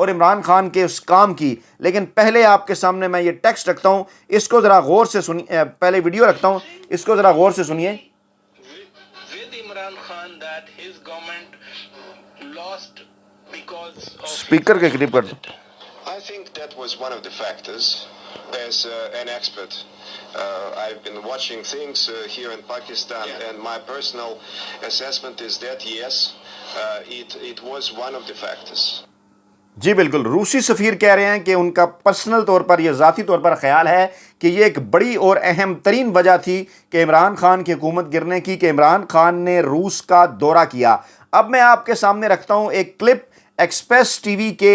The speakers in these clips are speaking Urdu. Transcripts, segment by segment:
اور عمران خان کے اس کام کی. لیکن پہلے آپ کے سامنے میں یہ ٹیکسٹ رکھتا ہوں, اس کو ذرا غور سے سنیے. پہلے ویڈیو رکھتا ہوں, اس کو ذرا غور سے سنیے. اسپیکر کے قریب کر دو. I think that was one of the factors. As an expert, I've been watching things here in Pakistan, and my personal assessment is that yes, it was one of the factors. جی بالکل, روسی سفیر کہہ رہے ہیں کہ ان کا پرسنل طور پر یہ ذاتی طور پر خیال ہے کہ یہ ایک بڑی اور اہم ترین وجہ تھی کہ عمران خان کی حکومت گرنے کی, کہ عمران خان نے روس کا دورہ کیا. اب میں آپ کے سامنے رکھتا ہوں ایک کلپ ایکسپریس ٹی وی کے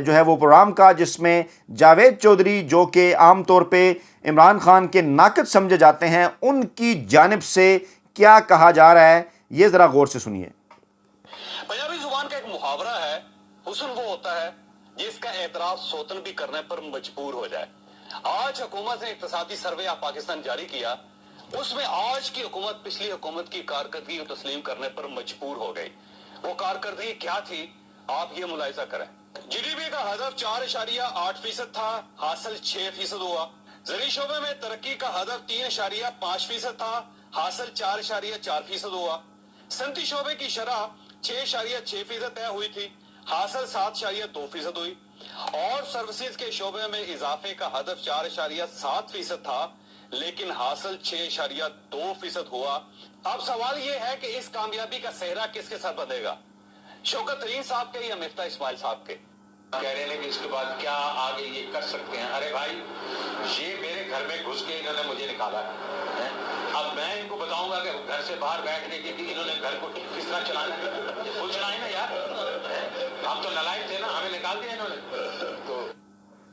جو ہے وہ پروگرام کا, جس میں جاوید چودھری, جو کہ عام طور پہ عمران خان کے ناقد سمجھے جاتے ہیں, ان کی جانب سے کیا کہا جا رہا ہے, یہ ذرا غور سے سنیے. پنجابی زبان کا ایک محاورہ ہے, حسن وہ ہوتا ہے جس کا اعتراف سوتن بھی کرنے پر مجبور ہو جائے. آج حکومت نے اقتصادی سروے آف پاکستان جاری کیا, اس میں آج کی حکومت پچھلی حکومت کی کارکردگی کو تسلیم کرنے پر مجبور ہو گئی. وہ کارکردگی کیا تھی آپ یہ ملاحظہ کریں. جی ڈی پی کا ہدف 4.8% تھا, حاصل 6% ہوا. زرعی شعبے میں ترقی کا ہدف 3.5% تھا, حاصل 4.4% ہوا. صنعتی شعبے کی شرح 6.6% طے ہوئی تھی, حاصل 7.2% ہوئی. اور سروسز کے شعبے میں اضافے کا ہدف 4.7% تھا, لیکن حاصل 6.2% ہوا. اب سوال یہ ہے کہ اس کامیابی کا صحرا کس کے ساتھ بندھے گا, شوکت ترین صاحب کے یا مفتاح اسماعیل صاحب کے؟ کہہ رہے ہیں کہ اس کے بعد کیا آگے یہ کر سکتے ہیں. ارے بھائی, یہ میرے گھر میں گھس کے انہوں نے مجھے نکالا ہے, اب میں ان کو بتاؤں گا کہ گھر سے باہر بیٹھنے کے انہوں نے گھر کو کس طرح چلانا ہے. پوچھنا ہے نا یار, ہم تو نالائق تھے نا, ہمیں نکال دیا انہوں نے.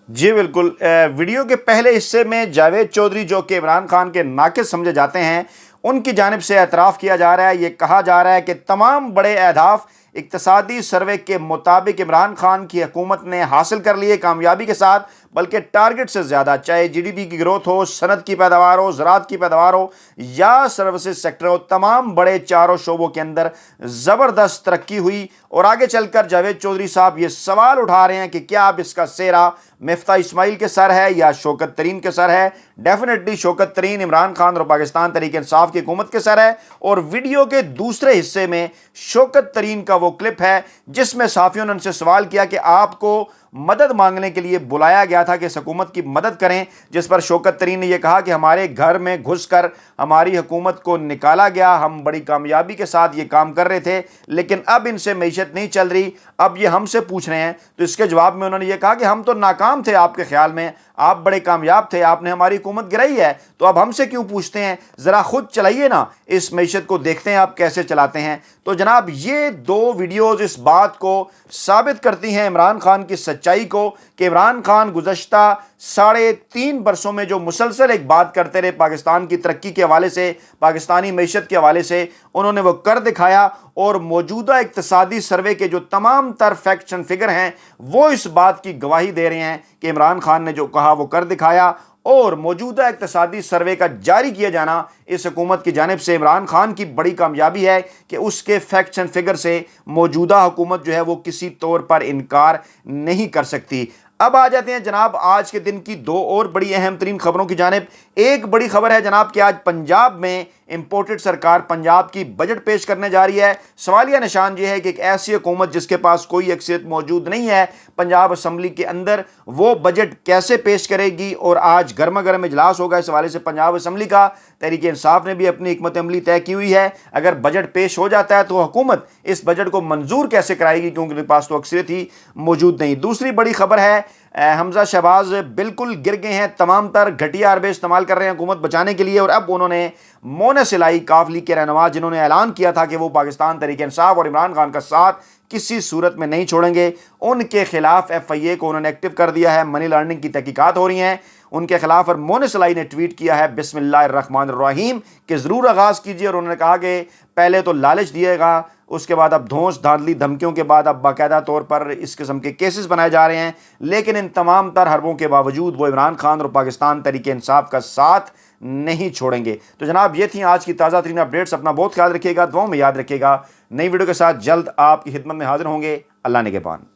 جی بالکل, ویڈیو کے پہلے حصے میں جاوید چودھری, جو کہ عمران خان کے ناقد سمجھے جاتے ہیں, ان کی جانب سے اعتراف کیا جا رہا ہے. یہ کہا جا رہا ہے کہ تمام بڑے اہداف اقتصادی سروے کے مطابق عمران خان کی حکومت نے حاصل کر لیے کامیابی کے ساتھ, بلکہ ٹارگٹ سے زیادہ, چاہے جی ڈی پی کی گروتھ ہو, صنعت کی پیداوار ہو, زراعت کی پیداوار ہو, یا سروسز سیکٹر ہو, تمام بڑے چاروں شعبوں کے اندر زبردست ترقی ہوئی. اور آگے چل کر جاوید چودھری صاحب یہ سوال اٹھا رہے ہیں کہ کیا اب اس کا سہرا مفتاح اسماعیل کے سر ہے یا شوکت ترین کے سر ہے. ڈیفینیٹلی شوکت ترین, عمران خان اور پاکستان تحریک انصاف کی حکومت کے سر ہے. اور ویڈیو کے دوسرے حصے میں شوکت ترین کا وہ کلپ ہے جس میں صحافیوں نے ان سے سوال کیا کہ آپ کو مدد مانگنے کے لیے بلایا گیا تھا کہ اس حکومت کی مدد کریں, جس پر شوکت ترین نے یہ کہا کہ ہمارے گھر میں گھس کر ہماری حکومت کو نکالا گیا, ہم بڑی کامیابی کے ساتھ یہ کام کر رہے تھے, لیکن اب ان سے معیشت نہیں چل رہی, اب یہ ہم سے پوچھ رہے ہیں. تو اس کے جواب میں انہوں نے یہ کہا کہ ہم تو ناکام تھے آپ کے خیال میں, آپ بڑے کامیاب تھے, آپ نے ہماری حکومت گرائی ہے, تو اب ہم سے کیوں پوچھتے ہیں, ذرا خود چلائیے نا اس معیشت کو, دیکھتے ہیں آپ کیسے چلاتے ہیں. تو جناب یہ دو ویڈیوز اس بات کو ثابت کرتی ہیں, عمران خان کی سچائی کو, کہ عمران خان گزشتہ 3.5 برسوں میں جو مسلسل ایک بات کرتے رہے پاکستان کی ترقی کے حوالے سے, پاکستانی معیشت کے حوالے سے, انہوں نے وہ کر دکھایا. اور موجودہ اقتصادی سروے کے جو تمام تر فیکٹس اینڈ فگر ہیں وہ اس بات کی گواہی دے رہے ہیں کہ عمران خان نے جو کہا وہ کر دکھایا. اور موجودہ اقتصادی سروے کا جاری کیا جانا اس حکومت کی جانب سے عمران خان کی بڑی کامیابی ہے کہ اس کے فیکٹس اینڈ فگر سے موجودہ حکومت جو ہے وہ کسی طور پر انکار نہیں کر سکتی. اب آ جاتے ہیں جناب آج کے دن کی دو اور بڑی اہم ترین خبروں کی جانب. ایک بڑی خبر ہے جناب کہ آج پنجاب میں امپورٹڈ سرکار پنجاب کی بجٹ پیش کرنے جا رہی ہے. سوالیہ نشان یہ ہے کہ ایک ایسی حکومت جس کے پاس کوئی اکثریت موجود نہیں ہے پنجاب اسمبلی کے اندر, وہ بجٹ کیسے پیش کرے گی. اور آج گرما گرم اجلاس ہوگا اس حوالے سے پنجاب اسمبلی کا. تحریک انصاف نے بھی اپنی حکمت عملی طے کی ہوئی ہے. اگر بجٹ پیش ہو جاتا ہے تو حکومت اس بجٹ کو منظور کیسے کرائے گی, کیونکہ ان کے پاس تو اکثریت ہی موجود نہیں. دوسری بڑی خبر ہے حمزہ شہباز بالکل گر گئے ہیں, تمام تر گھٹیا حربے استعمال کر رہے ہیں حکومت بچانے کے لیے. اور اب انہوں نے مونس الہی کاف لیگ کے رہنما, جنہوں نے اعلان کیا تھا کہ وہ پاکستان تحریک انصاف اور عمران خان کا ساتھ کسی صورت میں نہیں چھوڑیں گے, ان کے خلاف ایف آئی اے کو انہوں نے ایکٹیو کر دیا ہے. منی لانڈرنگ کی تحقیقات ہو رہی ہیں ان کے خلاف. اور مونس الہی نے ٹویٹ کیا ہے بسم اللہ الرحمن الرحیم کہ ضرور آغاز کیجیے. اور انہوں نے کہا کہ پہلے تو لالچ دیے گا, اس کے بعد اب دھونس دھاندلی دھمکیوں کے بعد اب باقاعدہ طور پر اس قسم کے کیسز بنائے جا رہے ہیں. لیکن ان تمام تر حربوں کے باوجود وہ عمران خان اور پاکستان تحریک انصاف کا ساتھ نہیں چھوڑیں گے. تو جناب یہ تھیں آج کی تازہ ترین اپڈیٹس. اپنا بہت خیال رکھیے گا, دعاؤں میں یاد رکھیے گا. نئی ویڈیو کے ساتھ جلد آپ کی خدمت میں حاضر ہوں گے. اللہ نگہبان.